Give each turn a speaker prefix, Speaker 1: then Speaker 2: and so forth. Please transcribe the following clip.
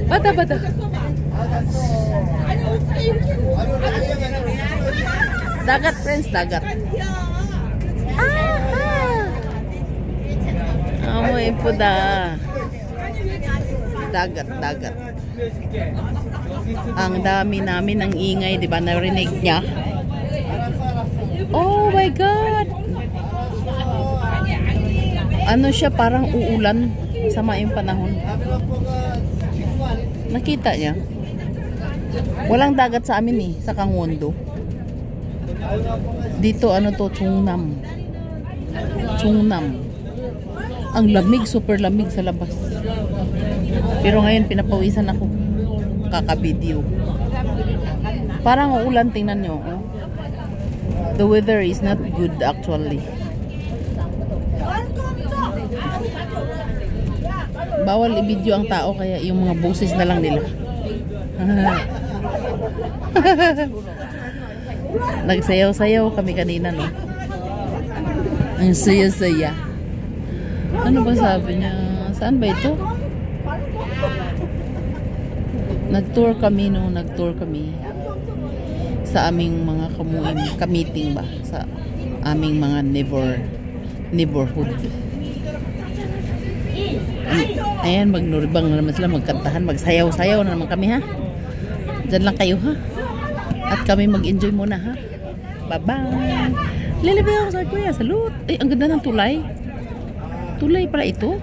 Speaker 1: Bata, bata. Dagat, friends, dagat. Amoy po da. Dagat, dagat. Ang dami namin ng ingay, di ba? Narinig niya. Oh my God! Ano siya, parang uulan. Sama yung panahon. Nakita niya. Walang dagat sa amin eh, sa Kangwondo. Dito ano to, Chungnam. Chungnam. Ang lamig, super lamig sa labas. Pero ngayon pinapawisan ako. Kaka-video. Parang uulan, tingnan nyo. Oh. The weather is not good actually. Bawal i-video ang tao, kaya yung mga boses na lang nila. Nagsayaw-sayaw kami kanina, no? Ang saya-saya. Ano ba sabi niya? Saan ba ito? Nag-tour kami, no? Nag-tour kami sa aming mga kamiting ba? Sa aming mga neighborhood. Ayan, magnuribang na naman sila, magkantahan, magsayaw-sayaw na naman kami, ha? Diyan lang kayo, ha? At kami mag-enjoy muna, ha? Bye-bye! Lilibay ako sa kuya, salut! Ay, ang ganda ng tulay. Tulay pala ito.